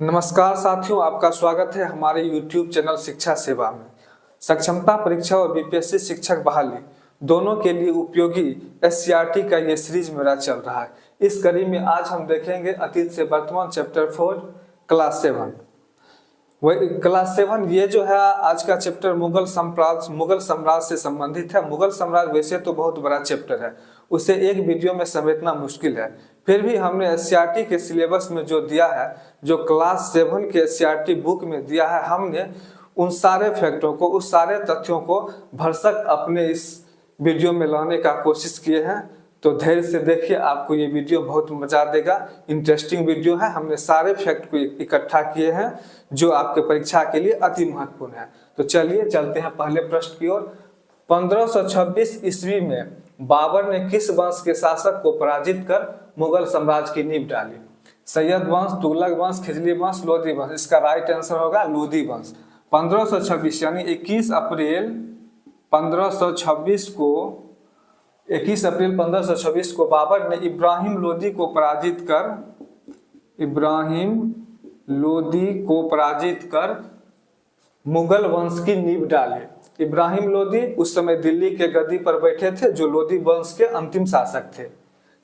नमस्कार साथियों, आपका स्वागत है हमारे YouTube चैनल शिक्षा सेवा में। सक्षमता परीक्षा और बीपीएससी शिक्षक बहाली दोनों के लिए उपयोगी एससीईआरटी का ये सीरीज मेरा चल रहा है। इस कड़ी में आज हम देखेंगे अतीत से वर्तमान चैप्टर 4 क्लास 7। वही क्लास 7 ये जो है आज का चैप्टर मुगल साम्राज्य से संबंधित है। मुगल साम्राज्य वैसे तो बहुत बड़ा चैप्टर है, उसे एक वीडियो में समेटना मुश्किल है। फिर भी हमने एससीईआरटी के सिलेबस में जो दिया है, जो क्लास 7 के एससीईआरटी बुक में दिया है, हमने उन सारे फैक्टों को, उस सारे तथ्यों को भरसक अपने इस वीडियो में लाने का कोशिश किए हैं। तो धैर्य से देखिए, आपको ये वीडियो बहुत मजा देगा। इंटरेस्टिंग वीडियो है। हमने सारे फैक्ट को इकट्ठा किए हैं जो आपके परीक्षा के लिए अति महत्वपूर्ण है। तो चलिए चलते हैं पहले प्रश्न की ओर। 1526 ईस्वी में बाबर ने किस वंश के शासक को पराजित कर मुगल साम्राज्य की नींव डाली? सैयद वंश, तुगलक वंश, खिजली वंश, लोधी वंश। इसका राइट आंसर होगा लोधी वंश। 1526 यानी 21 अप्रैल 1526 को बाबर ने इब्राहिम लोधी को पराजित कर मुगल वंश की नींव डाली। इब्राहिम लोधी उस समय दिल्ली के गद्दी पर बैठे थे, जो लोधी वंश के अंतिम शासक थे।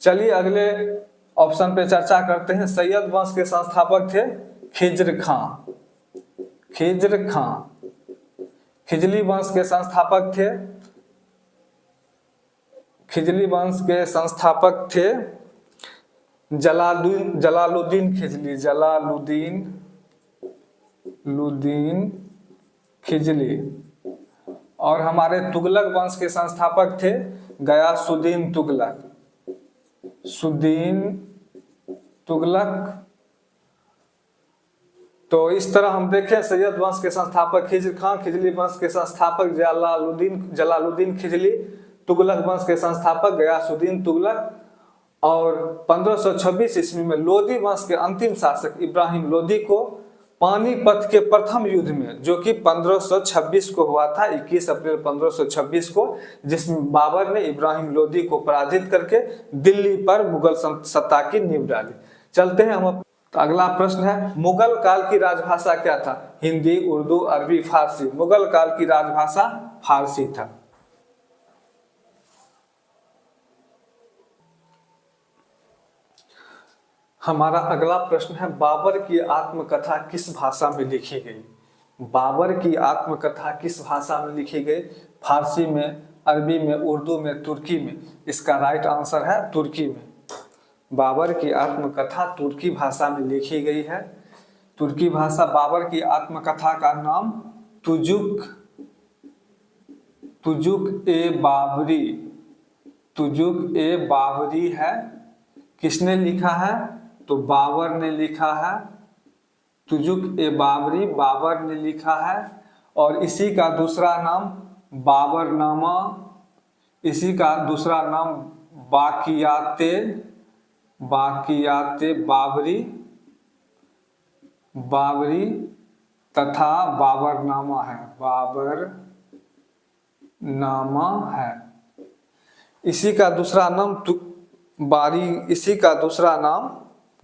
चलिए अगले ऑप्शन पे चर्चा करते हैं। सैयद वंश के संस्थापक थे खिज्र खां। खिजली वंश के संस्थापक थे जलालुद्दीन खिजली। और हमारे तुगलक वंश के संस्थापक थे गयासुद्दीन तुगलक। तो इस तरह हम देखें, सैयद वंश के संस्थापक खिज्र खां, खिजली वंश के संस्थापक जलालुद्दीन खिजली, तुगलक वंश के संस्थापक गयासुद्दीन तुगलक। और 1526 ईस्वी में लोधी वंश के अंतिम शासक इब्राहिम लोधी को पानीपत के प्रथम युद्ध में, जो कि 1526 को हुआ था, 21 अप्रैल 1526 को, जिसमें बाबर ने इब्राहिम लोधी को पराजित करके दिल्ली पर मुगल सत्ता की नींव डाली। चलते हैं हम। तो अगला प्रश्न है, मुगल काल की राजभाषा क्या था? हिंदी, उर्दू, अरबी, फारसी। मुगल काल की राजभाषा फारसी था। हमारा अगला प्रश्न है, बाबर की आत्मकथा किस भाषा में लिखी गई? बाबर की आत्मकथा किस भाषा में लिखी गई? फारसी में, अरबी में, उर्दू में, तुर्की में। इसका राइट आंसर है तुर्की में। बाबर की आत्मकथा तुर्की भाषा में लिखी गई है। तुर्की भाषा। बाबर की आत्मकथा का नाम तुजुक ए बाबरी है। किसने लिखा है? तो बाबर ने लिखा है। तुजुक ए बाबरी बाबर ने लिखा है। और इसी का दूसरा नाम बाबरनामा, इसी का दूसरा नाम बाकियाते बाबरी तथा बाबरनामा है। इसी का दूसरा नाम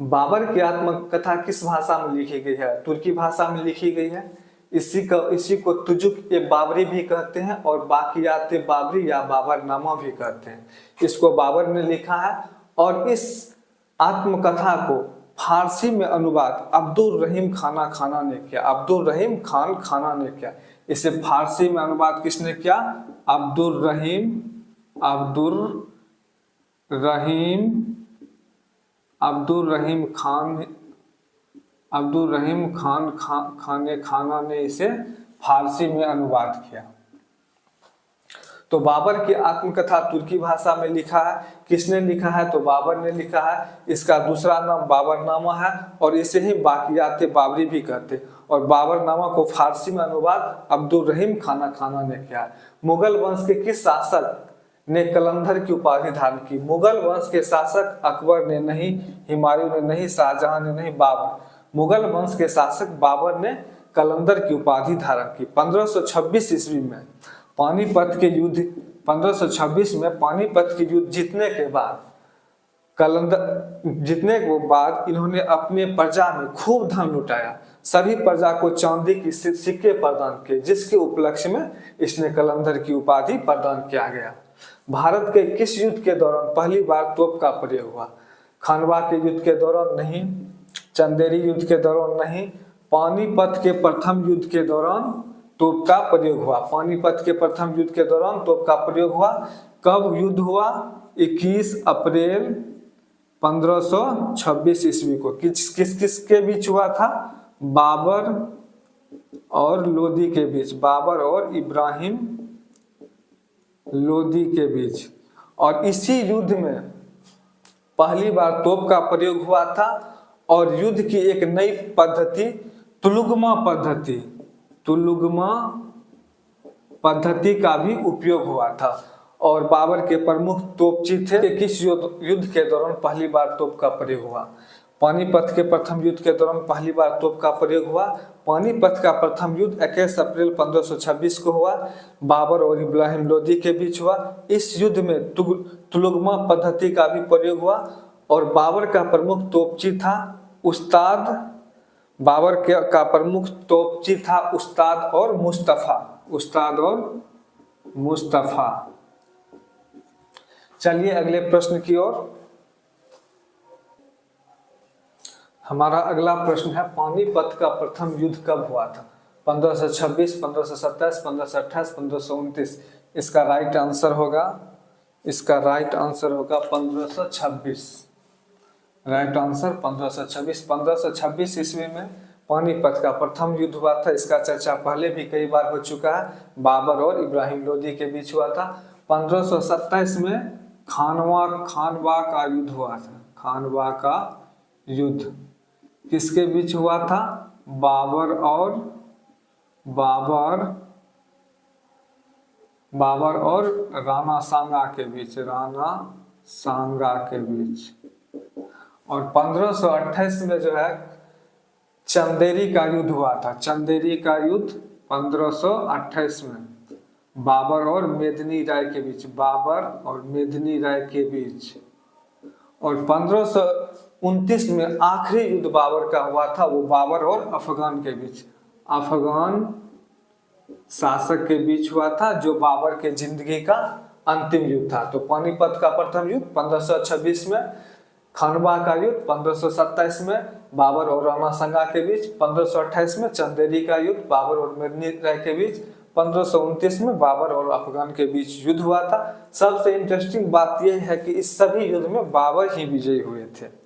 बाबर की आत्मकथा किस भाषा में लिखी गई है? तुर्की भाषा में लिखी गई है। इसी को तुजुक ए बाबरी भी कहते हैं और बाकियाते बाबरी या बाबरनामा भी कहते हैं। इसको बाबर ने लिखा है। और इस आत्मकथा को फारसी में अनुवाद अब्दुल रहीम खाना ने किया। इसे फारसी में अनुवाद किसने किया? अब्दुल रहीम खाना ने इसे फारसी में अनुवाद किया। तो बाबर की आत्मकथा तुर्की भाषा में लिखा है। किसने लिखा है? तो बाबर ने लिखा है। इसका दूसरा नाम बाबरनामा है और इसे ही बाकियाते बाबरी भी कहते हैं। और बाबरनामा को फारसी में अनुवाद अब्दुल रहीम खाना ने किया है। मुगल वंश के किस शासक ने कलंदर की उपाधि धारण की? मुगल वंश के शासक अकबर ने नहीं, हुमायूं ने नहीं, शाहजहां ने नहीं, बाबर। मुगल वंश के शासक बाबर ने कलंदर की उपाधि धारण की। 1526 ईस्वी में पानीपत के युद्ध 1526 में पानीपत के युद्ध जीतने के बाद कलंदर जीतने के बाद इन्होंने अपने प्रजा में खूब धन लुटाया, सभी प्रजा को चांदी की सिक्के प्रदान किए, जिसके उपलक्ष्य में इसने कलंदर की उपाधि प्रदान किया गया। भारत के किस युद्ध के दौरान पहली बार तोप का प्रयोग हुआ? खानवा के युद्ध के दौरान नहीं, चंदेरी युद्ध के दौरान नहीं, पानीपत के प्रथम युद्ध के दौरान तोप का प्रयोग हुआ। पानीपत के प्रथम युद्ध के दौरान तोप का प्रयोग हुआ। कब युद्ध हुआ? 21 अप्रैल 1526 ईस्वी को। किस के बीच हुआ था? बाबर और लोदी के बीच, बाबर और इब्राहिम लोदी के बीच। और इसी युद्ध में पहली बार तोप का प्रयोग हुआ था और युद्ध की एक नई पद्धति तुलुगमा पद्धति का भी उपयोग हुआ था। और बाबर के प्रमुख तोपची थे। किस युद्ध के दौरान पहली बार तोप का प्रयोग हुआ? पानीपत के प्रथम युद्ध के दौरान पहली बार तोप का प्रयोग हुआ। पानीपत का प्रथम युद्ध 21 अप्रैल 1526 को हुआ, बाबर और इब्राहिम लोदी के बीच हुआ। इस युद्ध में तुलुगमा पद्धति का भी प्रयोग हुआ और बाबर का प्रमुख तोपची था उस्ताद, बाबर का प्रमुख तोपची था उस्ताद और मुस्तफा। चलिए अगले प्रश्न की ओर। हमारा अगला प्रश्न है, पानीपत का प्रथम युद्ध कब हुआ था? 1526, 1527, 1528, 1529। इसका राइट आंसर होगा 1526। Right answer 1526। 1526 ईस्वी में पानीपत का प्रथम युद्ध हुआ था। इसका चर्चा पहले भी कई बार हो चुका है, बाबर और इब्राहिम लोदी के बीच हुआ था। 1527 में खानवा का युद्ध हुआ था। खानवा का युद्ध किसके बीच हुआ था? बाबर और राणा सांगा के बीच। और 1528 में जो है चंदेरी का युद्ध हुआ था। चंदेरी का युद्ध 1528 में बाबर और मेदिनी राय के बीच। और 1529 में आखिरी युद्ध बाबर का हुआ था, वो बाबर और अफगान के बीच, अफगान शासक के बीच हुआ था, जो बाबर के जिंदगी का अंतिम युद्ध था। तो पानीपत का प्रथम युद्ध 1526 में, खानवा का युद्ध 1527 में बाबर और राणा सांगा के बीच, 1528 में चंदेरी का युद्ध बाबर और मेदिनी राय के बीच, 1529 में बाबर और अफगान के बीच युद्ध हुआ था। सबसे इंटरेस्टिंग बात यह है कि इस सभी युद्ध में बाबर ही विजयी हुए थे।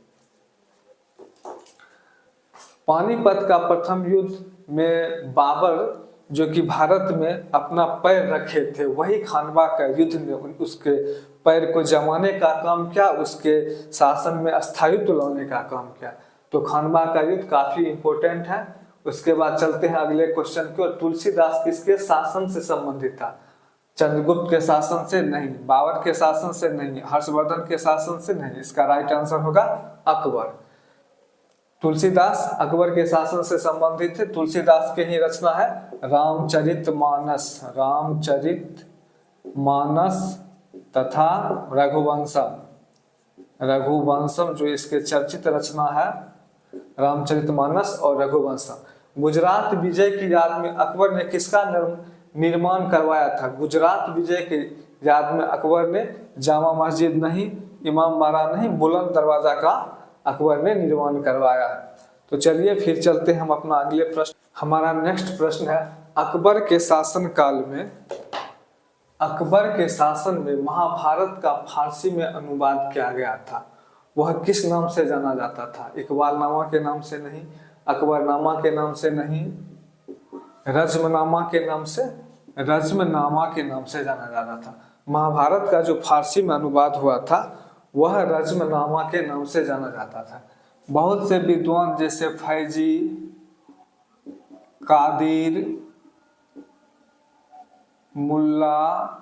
पानीपत का प्रथम युद्ध में बाबर जो कि भारत में अपना पैर रखे थे, वही खानवा का युद्ध में उसके पैर को जमाने का काम किया, उसके शासन में स्थायित्व लाने का काम किया। तो खानवा का युद्ध काफी इंपॉर्टेंट है। उसके बाद चलते हैं अगले क्वेश्चन की ओर। तुलसीदास किसके शासन से संबंधित था? चंद्रगुप्त के शासन से नहीं, बाबर के शासन से नहीं, हर्षवर्धन के शासन से नहीं। इसका राइट आंसर होगा अकबर। तुलसीदास अकबर के शासन से संबंधित थे। तुलसीदास के ही रचना है रामचरितमानस तथा रघुवंशम जो इसके चर्चित रचना है, रामचरितमानस और रघुवंशम। गुजरात विजय की याद में अकबर ने किसका निर्माण करवाया था? गुजरात विजय की याद में अकबर ने जामा मस्जिद नहीं, इमाम बाड़ा नहीं, बुलंद दरवाजा का अकबर ने निर्माण करवाया। तो चलिए फिर चलते हैं हम अपना अगले प्रश्न। हमारा नेक्स्ट प्रश्न है, अकबर के शासन में महाभारत का फारसी में अनुवाद किया गया था। वह किस नाम से जाना जाता था? इकबालनामा के नाम से नहीं, अकबरनामा के नाम से नहीं, रज्मनामा के नाम से जाना जाता था। महाभारत का जो फारसी में अनुवाद हुआ था वह रज्मनामा के नाम से जाना जाता था। बहुत से विद्वान जैसे फैजी, कादिर, मुल्ला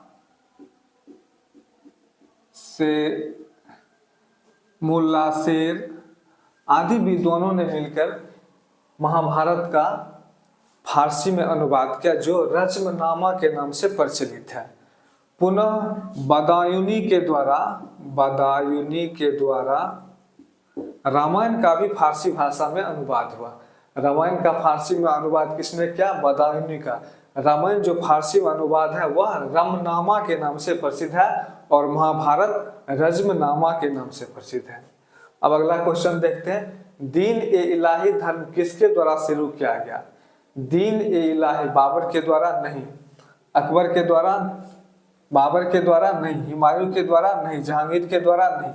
शेर आदि विद्वानों ने मिलकर महाभारत का फारसी में अनुवाद किया, जो रज्मनामा के नाम से प्रचलित है। पुनः बदायूनी के द्वारा रामायण का भी फारसी भाषा में अनुवाद हुआ। रामायण का फारसी में अनुवाद किसने किया? बदायूनी का। रामायण जो फारसी में अनुवाद है वह रमनामा के नाम से प्रसिद्ध है और महाभारत रज्मनामा के नाम से प्रसिद्ध है। अब अगला क्वेश्चन देखते हैं, दीन ए इलाही धर्म किसके द्वारा शुरू किया गया? दीन ए इलाही बाबर के द्वारा नहीं, अकबर के द्वारा, बाबर के द्वारा नहीं, हुमायूं के द्वारा नहीं, जहांगीर के द्वारा नहीं,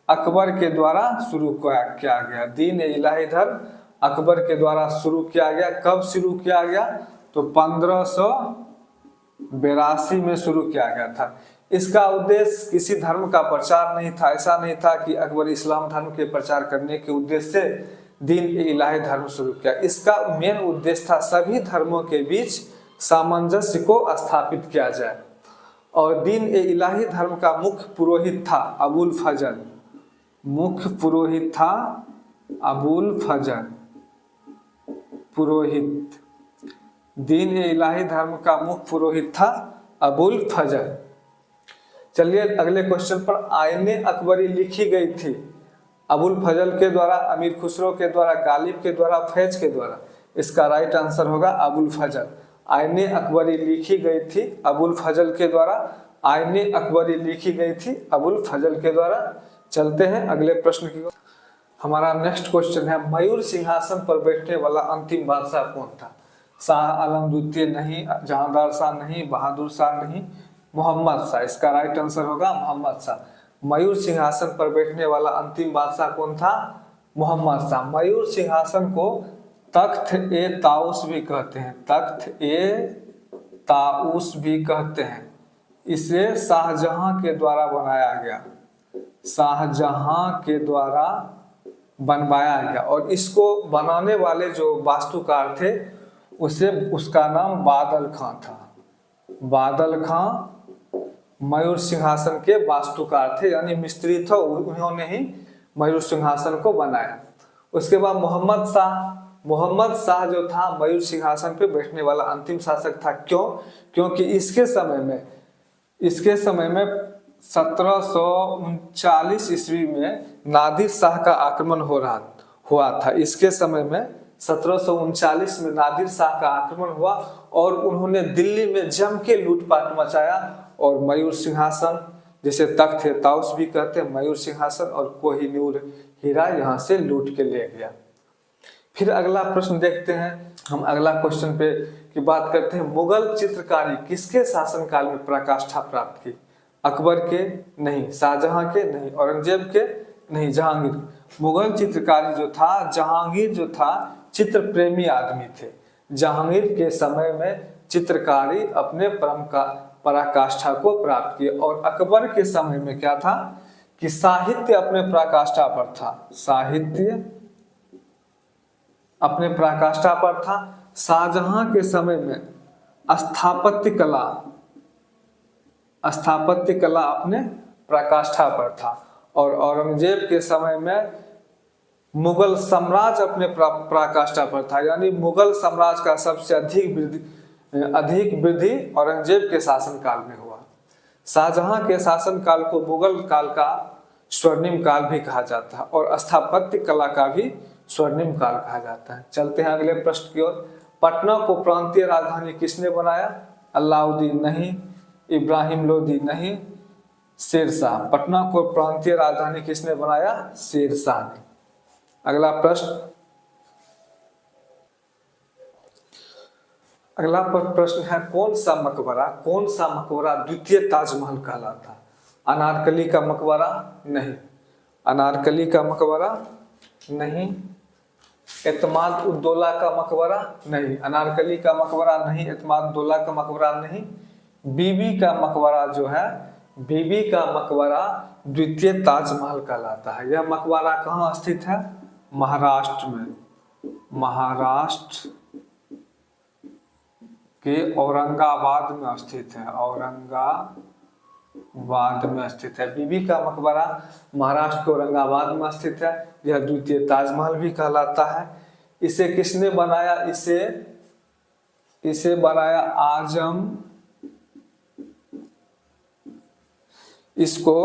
अकबर के द्वारा शुरू किया गया। दीन ए इलाही धर्म अकबर के द्वारा शुरू किया गया। कब शुरू किया गया? तो 1582 में शुरू किया गया था। इसका उद्देश्य किसी धर्म का प्रचार नहीं था। ऐसा नहीं था कि अकबर इस्लाम धर्म के प्रचार करने के उद्देश्य से दीन ए इलाही धर्म शुरू किया। इसका मेन उद्देश्य था सभी धर्मों के बीच सामंजस्य को स्थापित किया जाए। और दीन ए इलाही धर्म का मुख्य पुरोहित था अबुल फजल। मुख्य पुरोहित था अबुल फजल। पुरोहित, दीन ए इलाही धर्म का मुख्य पुरोहित था अबुल फजल। चलिए अगले क्वेश्चन पर, आईने अकबरी लिखी गई थी अबुल फजल के द्वारा, अमीर खुसरो के द्वारा, गालिब के द्वारा, फैज के द्वारा। इसका राइट आंसर होगा अबुल फजल। आईने अकबरी लिखी गई थी अबुल फजल के द्वारा। आईने अकबरी लिखी गई थी अबुल फजल के द्वारा। चलते हैं अगले प्रश्न की ओर। हमारा नेक्स्ट क्वेश्चन है, मयूर सिंहासन पर बैठने वाला अंतिम बादशाह कौन था? शाह आलम द्वितीय नहीं, जहांदार शाह नहीं, बहादुर शाह नहीं, मोहम्मद शाह। इसका राइट आंसर होगा मोहम्मद शाह। मयूर सिंहासन पर बैठने वाला अंतिम बादशाह कौन था? मोहम्मद शाह। मयूर सिंहासन को तख्त ए ताउस भी कहते हैं। तख्त ए ताउस भी कहते हैं। इसे शाहजहां के द्वारा बनाया गया। शाहजहां के द्वारा बनवाया गया और इसको बनाने वाले जो वास्तुकार थे उसका नाम बादल खां था। बादल खां मयूर सिंहासन के वास्तुकार थे, यानी मिस्त्री थे। उन्होंने ही मयूर सिंहासन को बनाया। उसके बाद मोहम्मद शाह जो था मयूर सिंहासन पे बैठने वाला अंतिम शासक था। क्यों? क्योंकि इसके समय में 1739 ईस्वी में नादिर शाह का आक्रमण हुआ था। इसके समय में 1739 में नादिर शाह का आक्रमण हुआ और उन्होंने दिल्ली में जम के लूटपाट मचाया और मयूर सिंहासन, जिसे तख्त ए ताउस भी कहते हैं, मयूर सिंहासन और कोहिनूर हीरा यहाँ से लूट के ले गया। फिर अगला प्रश्न देखते हैं। हम अगला क्वेश्चन पे की बात करते हैं, मुगल चित्रकारी किसके शासनकाल में पराकाष्ठा प्राप्त की? अकबर के नहीं, शाहजहां के नहीं, औरंगजेब के नहीं, जहांगीर। मुगल चित्रकारी जो था, जहांगीर जो था चित्र प्रेमी आदमी थे। जहांगीर के समय में चित्रकारी अपने पराकाष्ठा को प्राप्त किए और अकबर के समय में क्या था कि साहित्य अपने पराकाष्ठा पर था। साहित्य अपने पराकाष्ठा पर था। शाहजहां के समय में स्थापत्य कला अपने पराकाष्ठा पर था और औरंगजेब के समय में मुगल साम्राज्य अपने पराकाष्ठा पर था। यानी मुगल साम्राज्य का सबसे अधिक वृद्धि औरंगजेब के शासनकाल में हुआ। शाहजहां के शासनकाल को मुगल काल का स्वर्णिम काल भी कहा जाता है और स्थापत्य कला का भी स्वर्णिम काल कहा जाता है। चलते हैं अगले प्रश्न की ओर। पटना को प्रांतीय राजधानी किसने बनाया? अलाउद्दीन नहीं, इब्राहिम लोदी नहीं, शेरशाह। पटना को प्रांतीय राजधानी किसने बनाया? शेरशाह ने। अगला प्रश्न है, कौन सा मकबरा द्वितीय ताजमहल कहलाता? अनारकली का मकबरा नहीं, अनारकली का मकबरा नहीं, एतमाद उद्दौला का मकबरा नहीं, अनारकली का मकबरा नहीं, एतमाद उद्दौला का मकबरा नहीं। बीबी का मकबरा जो है, बीबी का मकबरा द्वितीय ताजमहल कहलाता है। यह मकबरा कहाँ स्थित है? महाराष्ट्र में। महाराष्ट्र के औरंगाबाद में स्थित है। औरंगाबाद में स्थित है बीबी का मकबरा, महाराष्ट्र के औरंगाबाद में स्थित है। यह द्वितीय ताजमहल भी कहलाता है। इसे किसने बनाया? इसे बनाया इसको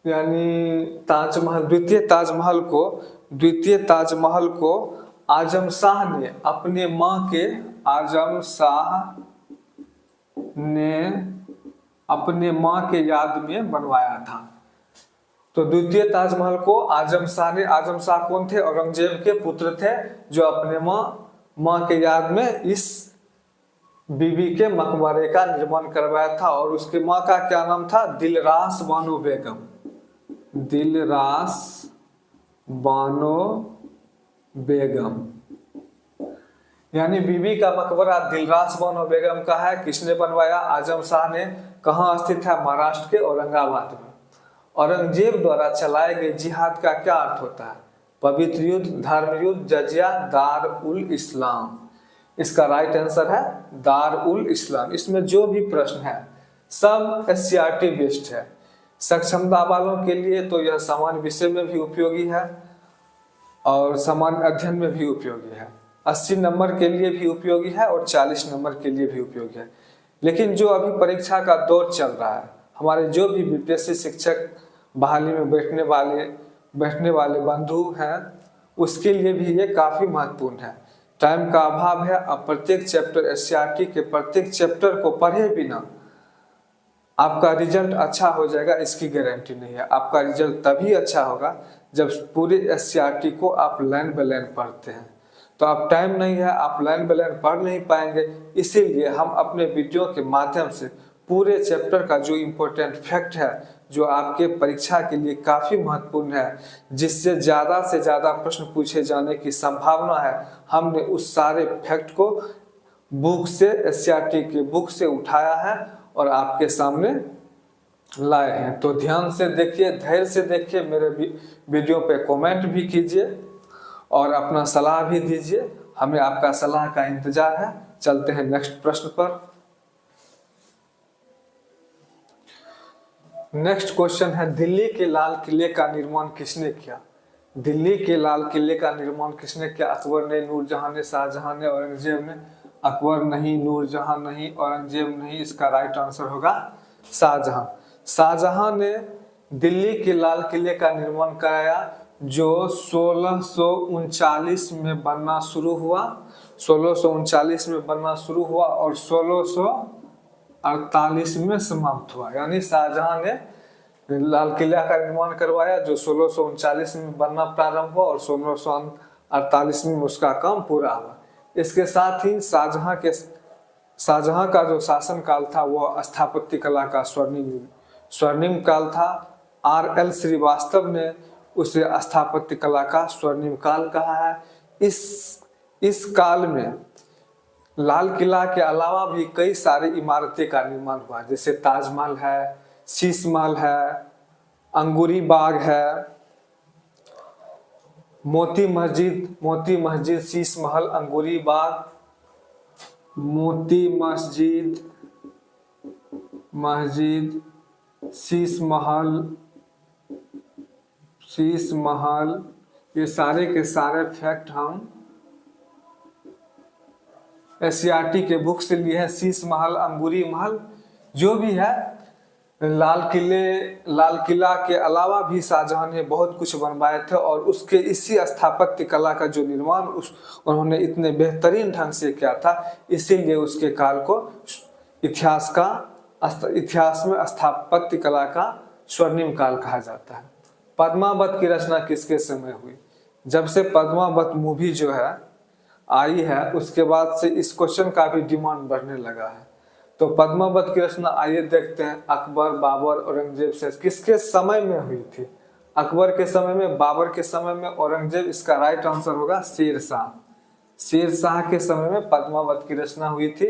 यानी ताजमहल, द्वितीय ताजमहल को आजम शाह ने अपने माँ के, आजम शाह ने अपने माँ के याद में बनवाया था। तो द्वितीय ताजमहल को आजम शाह ने, आजम शाह कौन थे? औरंगजेब के पुत्र थे, जो अपने माँ के याद में इस बीबी के मकबरे का निर्माण करवाया था। और उसकी माँ का क्या नाम था? दिलरास बानो बेगम। दिलरास बानो बेगम, यानी बीबी का मकबरा दिलरास बानो बेगम का है। किसने बनवाया? आजम शाह ने। कहाँ स्थित है? महाराष्ट्र के औरंगाबाद में। औरंगजेब द्वारा चलाए गए जिहाद का क्या अर्थ होता है? पवित्र युद्ध, धर्म युद्ध, जजिया, दार उल इस्लाम। इसका राइट आंसर है दार उल इस्लाम। इसमें जो भी प्रश्न है सब एससीईआरटी बेस्ड है। सक्षमता वालों के लिए तो यह सामान्य विषय में भी उपयोगी है और सामान्य अध्ययन में भी उपयोगी है। 80 नंबर के लिए भी उपयोगी है और 40 नंबर के लिए भी उपयोगी है। लेकिन जो अभी परीक्षा का दौर चल रहा है, हमारे जो भी बीपीएससी शिक्षक बहाली में बैठने वाले बंधु हैं, उसके लिए भी ये काफी महत्वपूर्ण है। टाइम का अभाव है। अब प्रत्येक चैप्टर, एससीईआरटी के प्रत्येक चैप्टर को पढ़े बिना आपका रिजल्ट अच्छा हो जाएगा, इसकी गारंटी नहीं है। आपका रिजल्ट तभी अच्छा होगा जब पूरे एससीईआरटी को आप लाइन बाय लाइन पढ़ते हैं। तो अब टाइम नहीं है, आप लाइन बाय लाइन पढ़ नहीं पाएंगे। इसीलिए हम अपने वीडियो के माध्यम से पूरे चैप्टर का जो इम्पोर्टेंट फैक्ट है, जो आपके परीक्षा के लिए काफ़ी महत्वपूर्ण है, जिससे ज़्यादा से ज़्यादा प्रश्न पूछे जाने की संभावना है, हमने उस सारे फैक्ट को बुक से, एससीईआरटी के बुक से उठाया है और आपके सामने लाए हैं। तो ध्यान से देखिए, धैर्य से देखिए, मेरे वीडियो पे कमेंट भी कीजिए और अपना सलाह भी दीजिए। हमें आपका सलाह का इंतजार है। चलते हैं नेक्स्ट प्रश्न पर। नेक्स्ट क्वेश्चन है, दिल्ली के लाल किले का निर्माण किसने किया? दिल्ली के लाल किले का निर्माण किसने किया? अकबर ने, नूरजहां ने, शाहजहां ने, औरंगजेब ने? अकबर नहीं, नूरजहां नहीं, औरंगजेब नहीं। इसका राइट आंसर होगा शाहजहां। शाहजहां ने दिल्ली के लाल किले का निर्माण कराया, जो 1639 में बनना शुरू हुआ। 1639 में बनना शुरू हुआ और 1648 में समाप्त हुआ। यानी शाहजहां ने लाल किला का निर्माण करवाया, जो 1639 में बनना प्रारंभ हुआ और 1648 में उसका काम पूरा हुआ। इसके साथ ही शाहजहां का जो शासन काल था वह स्थापत्य कला का स्वर्णिम काल था। RL श्रीवास्तव ने उसे स्थापत्य कला का स्वर्णिम काल कहा है। इस काल में लाल किला के अलावा भी कई सारी इमारतें का निर्माण हुआ, जैसे ताजमहल है, शीश महल है, अंगूरी बाग है, मोती मस्जिद, शीश महल, अंगूरी बाग, मोती मस्जिद, शीश महल, ये सारे के सारे फैक्ट हम एससीईआरटी के बुक से लिए हैं। शीश महल, अंगूरी महल, जो भी है, लाल किला के अलावा भी शाहजहां ने बहुत कुछ बनवाए थे और उसके इसी स्थापत्य कला का जो निर्माण उन्होंने इतने बेहतरीन ढंग से किया था, इसीलिए उसके काल को इतिहास में स्थापत्य कला का स्वर्णिम काल कहा जाता है। पद्मावत की रचना किसके समय हुई? जब से पद्मावत मूवी जो है आई है, उसके बाद से इस क्वेश्चन का भी डिमांड बढ़ने लगा है। तो पद्मावत की रचना आइए देखते हैं। अकबर, बाबर, औरंगजेब से किसके समय में हुई थी? अकबर के समय में, बाबर के समय में, औरंगजेब। इसका राइट आंसर होगा शेर शाह के समय में पद्मावत की रचना हुई थी।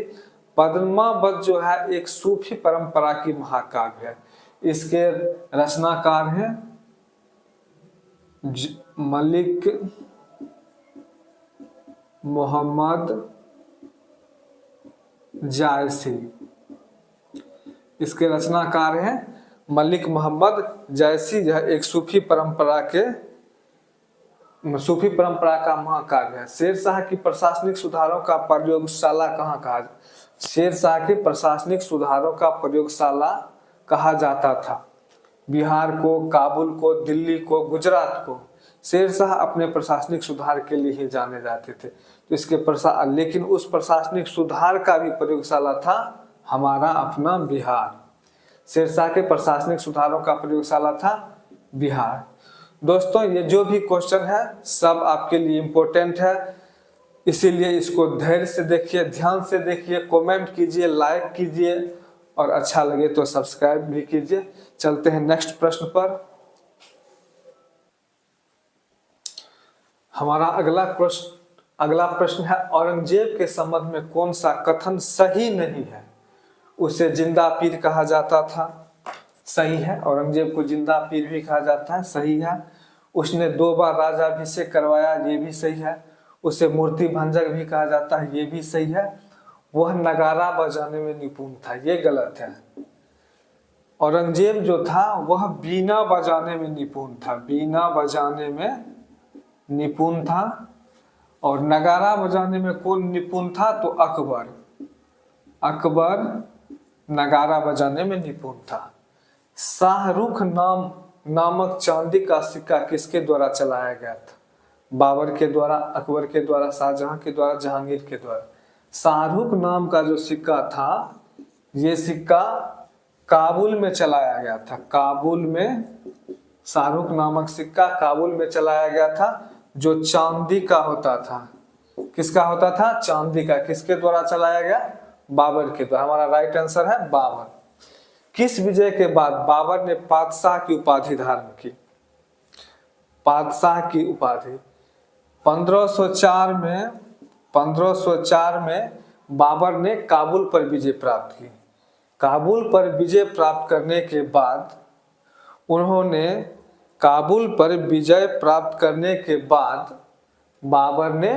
पद्मावत जो है एक सूफी परंपरा की महाकाव्य है। इसके रचनाकार हैं मलिक मोहम्मद जायसी। इसके रचनाकार हैं मलिक मोहम्मद जायसी। यह एक सूफी परंपरा का महाकाव्य है। शेर शाह की प्रशासनिक सुधारों का प्रयोगशाला कहाँ शेरशाह के प्रशासनिक सुधारों का प्रयोगशाला कहा जाता था। बिहार को, काबुल को, दिल्ली को, गुजरात को शेरशाह अपने प्रशासनिक सुधार के लिए ही जाने जाते थे। तो इसके लेकिन उस प्रशासनिक सुधार का भी प्रयोगशाला था हमारा अपना बिहार। शेरशाह के प्रशासनिक सुधारों का प्रयोगशाला था बिहार। दोस्तों, ये जो भी क्वेश्चन है सब आपके लिए इम्पोर्टेंट है, इसीलिए इसको धैर्य से देखिए, ध्यान से देखिए, कमेंट कीजिए, लाइक कीजिए और अच्छा लगे तो सब्सक्राइब भी कीजिए। चलते हैं नेक्स्ट प्रश्न पर। हमारा अगला प्रश्न है, औरंगजेब के संबंध में कौन सा कथन सही नहीं है? उसे जिंदा पीर कहा जाता था, सही है। औरंगजेब को जिंदा पीर भी कहा जाता है, सही है। उसने 2 बार राजाभिषेक करवाया, ये भी सही है। उसे मूर्ति भंजक भी कहा जाता है, ये भी सही है। वह नगारा बजाने में निपुण था, ये गलत है। औरंगजेब जो था वह बीना बजाने में निपुण था, बीना बजाने में निपुण था। और नगारा बजाने में कौन निपुण था? तो अकबर नगारा बजाने में निपुण था। शाहरुख नामक चांदी का सिक्का किसके द्वारा चलाया गया था? बाबर के द्वारा, अकबर के द्वारा, शाहजहां के द्वारा, जहांगीर के द्वारा। शाहरुख नाम का जो सिक्का था, ये सिक्का काबुल में चलाया गया था। काबुल में शाहरुख नामक सिक्का काबुल में चलाया गया था, जो चांदी का होता था। किसका होता था? चांदी का। किसके द्वारा चलाया गया? बाबर के द्वारा। हमारा राइट आंसर है बाबर। किस विजय के बाद बाबर ने पातशाह की उपाधि धारण की? पातशाह की उपाधि 1504 में बाबर ने काबुल पर विजय प्राप्त की। काबुल पर विजय प्राप्त करने के बाद बाबर ने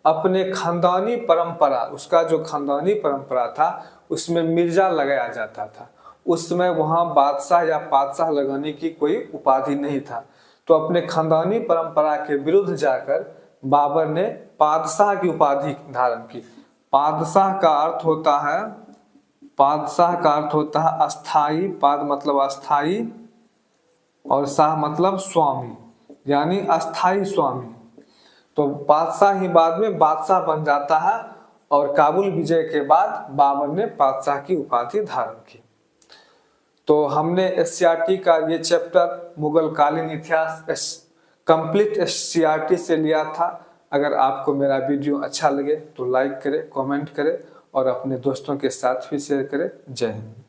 अपने खानदानी परंपरा, उसका जो खानदानी परंपरा था उसमें मिर्जा लगाया जाता था। उस समय वहाँ बादशाह या पातशाह लगाने की कोई उपाधि नहीं था। तो अपने खानदानी परंपरा के विरुद्ध जाकर बाबर ने पातशाह की उपाधि धारण की। पातशाह का अर्थ होता है अस्थाई। पाद मतलब अस्थाई और शाह मतलब स्वामी, यानी अस्थाई स्वामी। तो बादशाह ही बाद में बादशाह बन जाता है। और काबुल विजय के बाद बाबर ने पातशाह की उपाधि धारण की। तो हमने एससीईआरटी का ये चैप्टर मुगल कालीन इतिहास कंप्लीट एससीईआरटी से लिया था। अगर आपको मेरा वीडियो अच्छा लगे तो लाइक करें, कमेंट करें और अपने दोस्तों के साथ भी शेयर करें। जय हिंद।